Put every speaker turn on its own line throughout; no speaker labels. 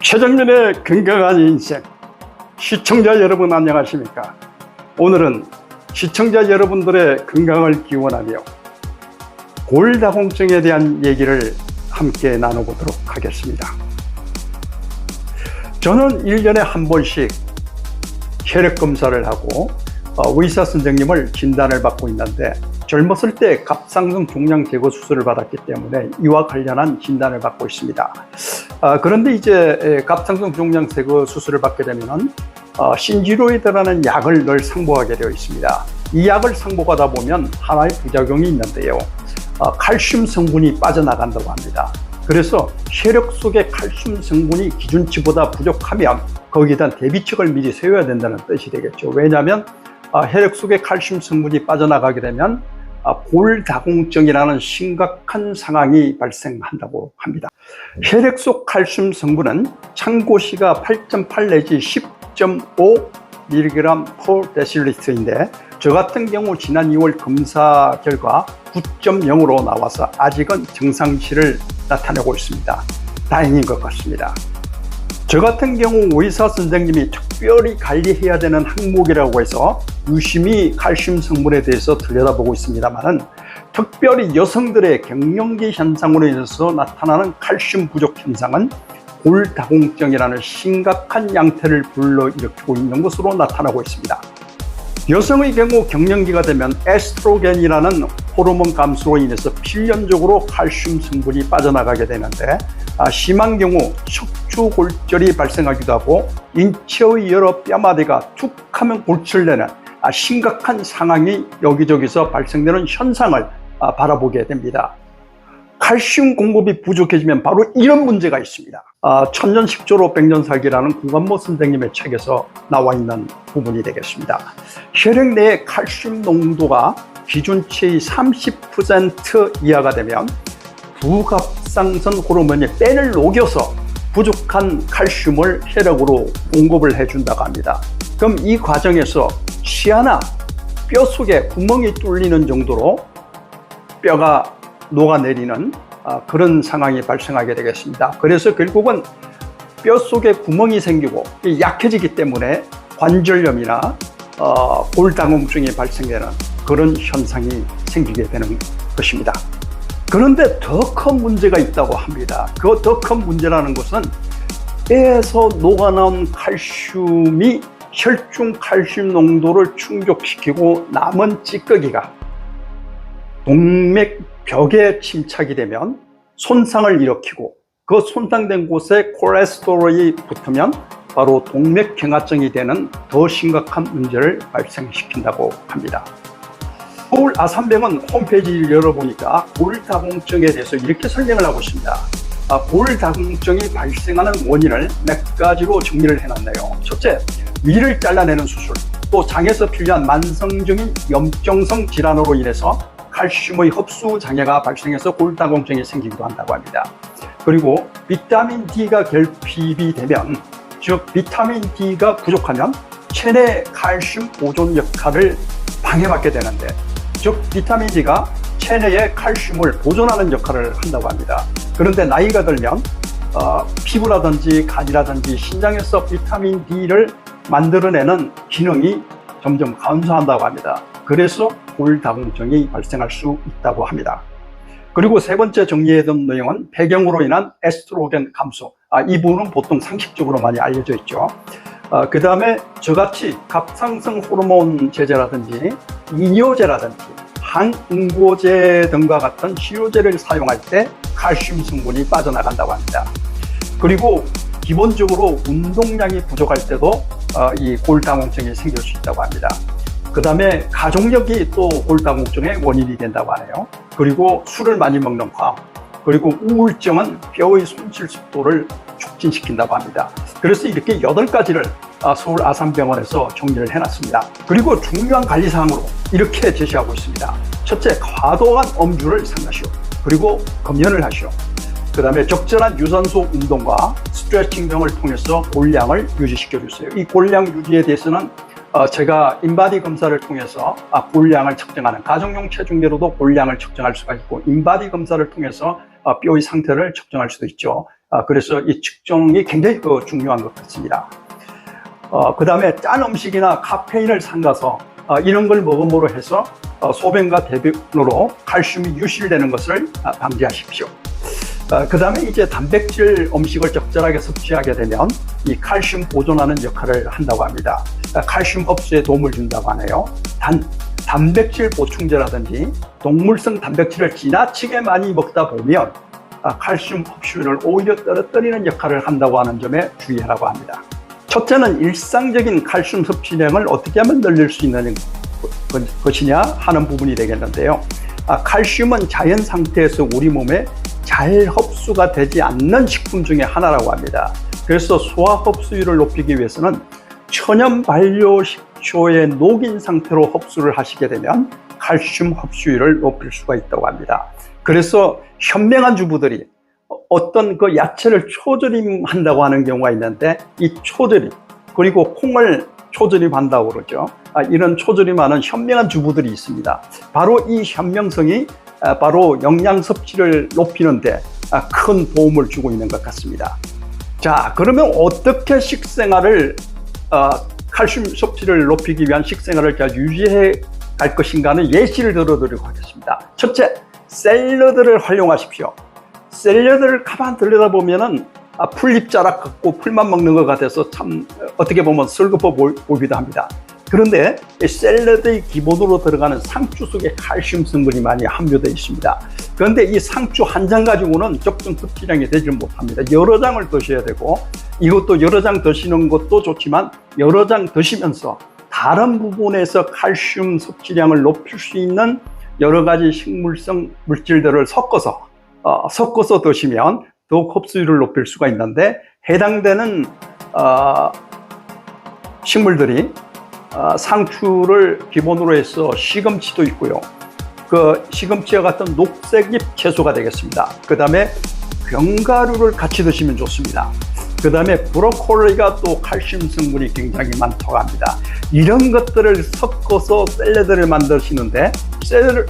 최정민의 건강한 인생, 시청자 여러분 안녕하십니까? 오늘은 시청자 여러분들의 건강을 기원하며 골다공증에 대한 얘기를 함께 나눠보도록 하겠습니다. 저는 1년에 한 번씩 혈액 검사를 하고 의사 선생님을 진단을 받고 있는데, 젊었을 때 갑상선 종양 제거 수술을 받았기 때문에 이와 관련한 진단을 받고 있습니다. 그런데 이제 갑상선 종양 제거 수술을 받게 되면 신지로이드라는 약을 늘 상복하게 되어 있습니다. 이 약을 상복하다 보면 하나의 부작용이 있는데요, 칼슘 성분이 빠져나간다고 합니다. 그래서 혈액 속의 칼슘 성분이 기준치보다 부족하면 거기에 대한 대비책을 미리 세워야 된다는 뜻이 되겠죠. 왜냐하면 혈액 속의 칼슘 성분이 빠져나가게 되면 골다공증이라는 심각한 상황이 발생한다고 합니다. 혈액 속 칼슘 성분은 참고시가 8.8 내지 10.5mg/dl인데 저 같은 경우 지난 2월 검사 결과 9.0으로 나와서 아직은 정상치를 나타내고 있습니다. 다행인 것 같습니다. 저 같은 경우 의사 선생님이 특별히 관리해야 되는 항목이라고 해서 유심히 칼슘 성분에 대해서 들여다보고 있습니다만, 특별히 여성들의 갱년기 현상으로 인해서 나타나는 칼슘 부족 현상은 골다공증이라는 심각한 양태를 불러일으키고 있는 것으로 나타나고 있습니다. 여성의 경우 갱년기가 되면 에스트로겐이라는 호르몬 감소로 인해서 필연적으로 칼슘 성분이 빠져나가게 되는데, 심한 경우 척추골절이 발생하기도 하고 인체의 여러 뼈마디가 툭 하면 골치를 내는 심각한 상황이 여기저기서 발생되는 현상을 바라보게 됩니다. 칼슘 공급이 부족해지면 바로 이런 문제가 있습니다. 천년식조로 백년살기라는 구관모 선생님의 책에서 나와 있는 부분이 되겠습니다. 혈액 내의 칼슘 농도가 기준치의 30% 이하가 되면 부갑상선 호르몬이 뺀을 녹여서 부족한 칼슘을 혈액으로 공급을 해준다고 합니다. 그럼 이 과정에서 시야나 뼈 속에 구멍이 뚫리는 정도로 뼈가 녹아내리는 그런 상황이 발생하게 되겠습니다. 그래서 결국은 뼈 속에 구멍이 생기고 약해지기 때문에 관절염이나 골다공증이 발생되는 그런 현상이 생기게 되는 것입니다. 그런데 더 큰 문제가 있다고 합니다. 그 더 큰 문제라는 것은 뼈에서 녹아나온 칼슘이 혈중 칼슘 농도를 충족시키고 남은 찌꺼기가 동맥벽에 침착이 되면 손상을 일으키고, 그 손상된 곳에 콜레스테롤이 붙으면 바로 동맥경화증이 되는 더 심각한 문제를 발생시킨다고 합니다. 서울 아산병원 홈페이지를 열어보니까 골다공증에 대해서 이렇게 설명을 하고 있습니다. 골다공증이 발생하는 원인을 몇 가지로 정리를 해놨네요. 첫째, 위를 잘라내는 수술, 또 장에서 필요한 만성적인 염증성 질환으로 인해서 칼슘의 흡수 장애가 발생해서 골다공증이 생기기도 한다고 합니다. 그리고 비타민 D가 결핍이 되면, 즉 비타민 D가 부족하면 체내 칼슘 보존 역할을 방해받게 되는데, 즉 비타민 D가 체내의 칼슘을 보존하는 역할을 한다고 합니다. 그런데 나이가 들면 피부라든지 간이라든지 신장에서 비타민 D를 만들어내는 기능이 점점 감소한다고 합니다. 그래서 골다공증이 발생할 수 있다고 합니다. 그리고 세 번째 정리해둔 내용은 폐경으로 인한 에스트로겐 감소. 이 부분은 보통 상식적으로 많이 알려져 있죠. 그 다음에 저같이 갑상선 호르몬 제제라든지 이뇨제라든지 항응고제 등과 같은 치료제를 사용할 때 칼슘 성분이 빠져나간다고 합니다. 그리고 기본적으로 운동량이 부족할 때도 이 골다공증이 생길 수 있다고 합니다. 그 다음에 가족력이 또 골다공증의 원인이 된다고 하네요. 그리고 술을 많이 먹는 거, 그리고 우울증은 뼈의 손실 속도를 촉진시킨다고 합니다. 그래서 이렇게 8가지를 서울 아산병원에서 정리를 해놨습니다. 그리고 중요한 관리사항으로 이렇게 제시하고 있습니다. 첫째, 과도한 음주를 삼가시오. 그리고 금연을 하시오. 그 다음에 적절한 유산소 운동과 스트레칭 등을 통해서 골량을 유지시켜 주세요. 이 골량 유지에 대해서는 제가 인바디 검사를 통해서 골량을 측정하는, 가정용 체중계로도 골량을 측정할 수가 있고, 인바디 검사를 통해서 뼈의 상태를 측정할 수도 있죠. 그래서 이 측정이 굉장히 중요한 것 같습니다. 그 다음에 짠 음식이나 카페인을 삼가서 이런 걸 먹음으로 해서 소변과 대변으로 칼슘이 유실되는 것을 방지하십시오. 그 다음에 이제 단백질 음식을 적절하게 섭취하게 되면 이 칼슘 보존하는 역할을 한다고 합니다. 칼슘 흡수에 도움을 준다고 하네요. 단백질 보충제라든지 동물성 단백질을 지나치게 많이 먹다 보면 칼슘 흡수율을 오히려 떨어뜨리는 역할을 한다고 하는 점에 주의하라고 합니다. 첫째는 일상적인 칼슘 섭취량을 어떻게 하면 늘릴 수 있는 것이냐 하는 부분이 되겠는데요. 칼슘은 자연 상태에서 우리 몸에 잘 흡수가 되지 않는 식품 중에 하나라고 합니다. 그래서 소화 흡수율을 높이기 위해서는 천연 발효식초에 녹인 상태로 흡수를 하시게 되면 칼슘 흡수율을 높일 수가 있다고 합니다. 그래서 현명한 주부들이 어떤 그 야채를 초절임한다고 하는 경우가 있는데 이 초절임 그리고 콩을 초절임한다고 그러죠. 이런 초절임하는 현명한 주부들이 있습니다. 바로 이 현명성이 바로 영양 섭취를 높이는데 큰 도움을 주고 있는 것 같습니다. 자, 그러면 어떻게 식생활을 칼슘 섭취를 높이기 위한 식생활을 잘 유지해 갈 것인가 하는 예시를 들어드리도록 하겠습니다. 첫째, 샐러드를 활용하십시오. 샐러드를 가만 들여다보면은 풀잎자락 같고 풀만 먹는 것 같아서 참 어떻게 보면 슬퍼 보이기도 합니다. 그런데 이 샐러드의 기본으로 들어가는 상추 속에 칼슘 성분이 많이 함유되어 있습니다. 그런데 이 상추 한 장 가지고는 적정 섭취량이 되지 못합니다. 여러 장을 드셔야 되고 이것도 여러 장 드시는 것도 좋지만 여러 장 드시면서 다른 부분에서 칼슘 섭취량을 높일 수 있는 여러 가지 식물성 물질들을 섞어서 드시면 더욱 흡수율을 높일 수가 있는데 해당되는 식물들이 상추를 기본으로 해서 시금치도 있고요. 그 시금치와 같은 녹색잎 채소가 되겠습니다. 그 다음에 견과류를 같이 드시면 좋습니다. 그 다음에 브로콜리가 또 칼슘 성분이 굉장히 많다고 합니다. 이런 것들을 섞어서 샐러드를 만드시는데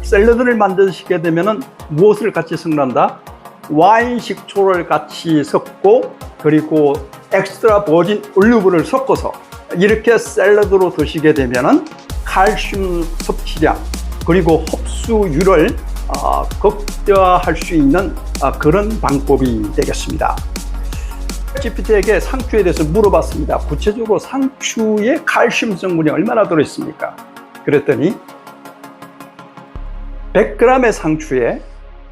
샐러드를 만드시게 되면 무엇을 같이 섞는다? 와인 식초를 같이 섞고 그리고 엑스트라 버진 올리브를 섞어서 이렇게 샐러드로 드시게 되면 칼슘 섭취량 그리고 흡수율을 극대화할 수 있는 그런 방법이 되겠습니다. GPT에게 상추에 대해서 물어봤습니다. 구체적으로 상추에 칼슘 성분이 얼마나 들어있습니까? 그랬더니 100g의 상추에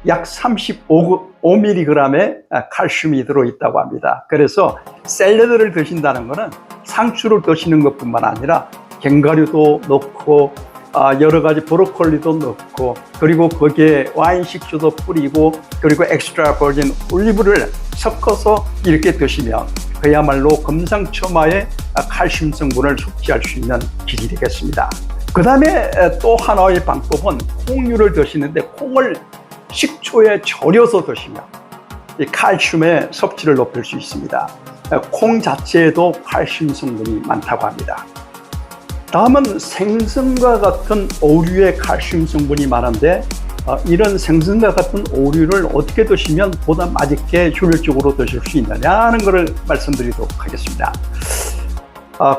약 35mg의 칼슘이 들어있다고 합니다. 그래서 샐러드를 드신다는 것은 상추를 드시는 것뿐만 아니라 견과류도 넣고 여러 가지 브로콜리도 넣고 그리고 거기에 와인 식초도 뿌리고 그리고 엑스트라 버진 올리브를 섞어서 이렇게 드시면 그야말로 금상첨화의 칼슘 성분을 섭취할 수 있는 길이 되겠습니다. 그 다음에 또 하나의 방법은 콩류를 드시는데 콩을 식초에 절여서 드시면 이 칼슘의 섭취를 높일 수 있습니다. 콩 자체에도 칼슘 성분이 많다고 합니다. 다음은 생선과 같은 오류에 칼슘 성분이 많은데 이런 생선과 같은 오류를 어떻게 드시면 보다 맛있게 효율적으로 드실 수 있느냐는 것을 말씀드리도록 하겠습니다.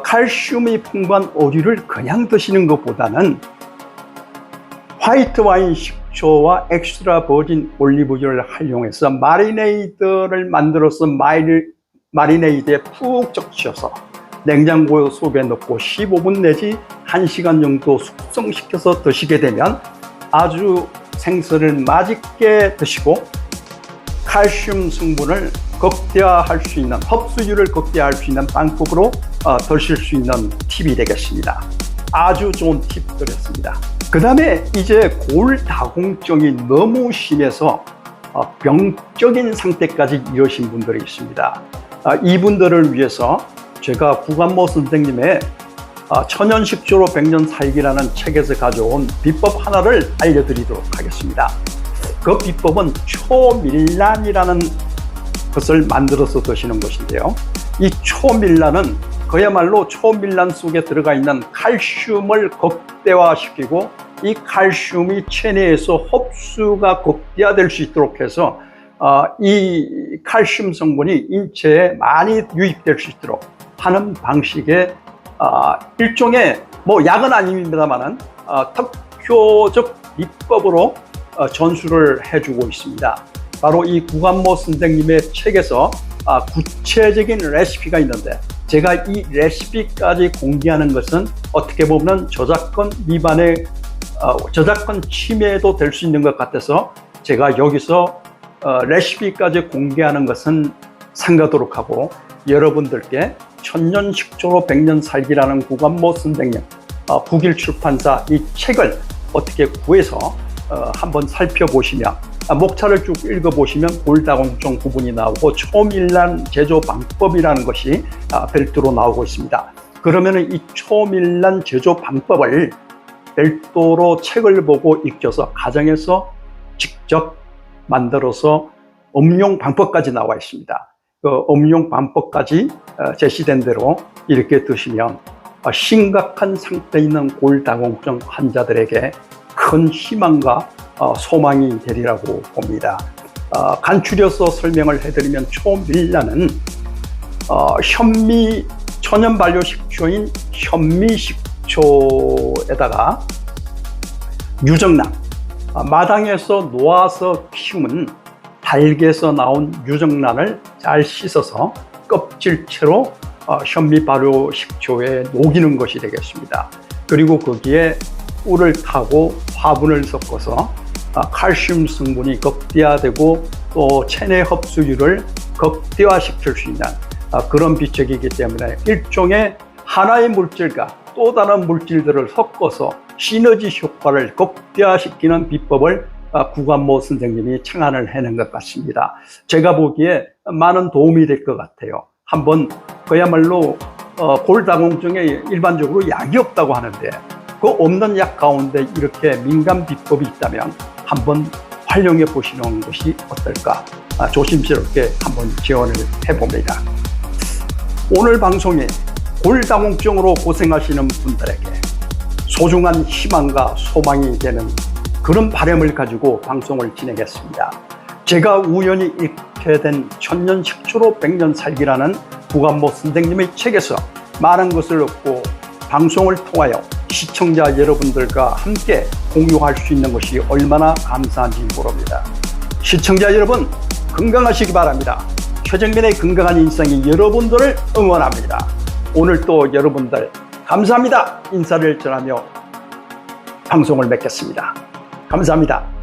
칼슘이 풍부한 오류를 그냥 드시는 것보다는 화이트 와인 식초와 엑스트라 버진 올리브유를 활용해서 마리네이드를 만들어서 마리네이드에 푹 적셔서 냉장고 속에 넣고 15분 내지 1시간 정도 숙성시켜서 드시게 되면 아주 생선을 맛있게 드시고 칼슘 성분을 극대화할 수 있는 흡수율을 극대화할 수 있는 방법으로 드실 수 있는 팁이 되겠습니다. 아주 좋은 팁 드렸습니다. 그 다음에 이제 골다공증이 너무 심해서 병적인 상태까지 이르신 분들이 있습니다. 이분들을 위해서 제가 구간모 선생님의 천연식초로 100년 살기라는 책에서 가져온 비법 하나를 알려드리도록 하겠습니다. 그 비법은 초밀란이라는 것을 만들어서 드시는 것인데요. 이 초밀란은 그야말로 초밀란 속에 들어가 있는 칼슘을 극대화시키고 이 칼슘이 체내에서 흡수가 극대화될 수 있도록 해서 이 칼슘 성분이 인체에 많이 유입될 수 있도록 하는 방식의 일종의 뭐 약은 아닙니다만은 특효적 비법으로 전수를 해주고 있습니다. 바로 이 구간모 선생님의 책에서 구체적인 레시피가 있는데, 제가 이 레시피까지 공개하는 것은 어떻게 보면 저작권 위반의 저작권 침해도 될 수 있는 것 같아서 제가 여기서 레시피까지 공개하는 것은 삼가도록 하고, 여러분들께 천년식초로 백년 살기라는 구간모 선생님 북일 출판사 이 책을 어떻게 구해서 한번 살펴보시면, 목차를 쭉 읽어보시면 골다공증 부분이 나오고 초밀란 제조 방법이라는 것이 별도로 나오고 있습니다. 그러면 이 초밀란 제조 방법을 별도로 책을 보고 익혀서 가정에서 직접 만들어서 음용 방법까지 나와 있습니다. 그 음용 방법까지 제시된 대로 이렇게 드시면 심각한 상태에 있는 골다공증 환자들에게 큰 희망과 소망이 되리라고 봅니다. 간추려서 설명을 해드리면 초밀란은 현미 천연 발효식초인 현미식초에다가 유정란, 마당에서 놓아서 키운 닭에서 나온 유정란을 잘 씻어서 껍질채로 현미 발효식초에 녹이는 것이 되겠습니다. 그리고 거기에 꿀을 타고 화분을 섞어서 칼슘 성분이 극대화되고 또 체내 흡수율을 극대화시킬 수 있는 그런 비책이기 때문에 일종의 하나의 물질과 또 다른 물질들을 섞어서 시너지 효과를 극대화시키는 비법을 구간모 선생님이 창안을 해낸 것 같습니다. 제가 보기에 많은 도움이 될 것 같아요. 한번 그야말로 골다공증에 일반적으로 약이 없다고 하는데 그 없는 약 가운데 이렇게 민간 비법이 있다면 한번 활용해 보시는 것이 어떨까 조심스럽게 한번 제언을 해봅니다. 오늘 방송이 골다공증으로 고생하시는 분들에게 소중한 희망과 소망이 되는 그런 바람을 가지고 방송을 진행했습니다. 제가 우연히 읽게 된 천년식초로 백년 살기라는 구간모 선생님의 책에서 많은 것을 얻고 방송을 통하여 시청자 여러분들과 함께 공유할 수 있는 것이 얼마나 감사한지 모릅니다. 시청자 여러분, 건강하시기 바랍니다. 최정민의 건강한 인생이 여러분들을 응원합니다. 오늘도 여러분들 감사합니다 인사를 전하며 방송을 맺겠습니다. 감사합니다.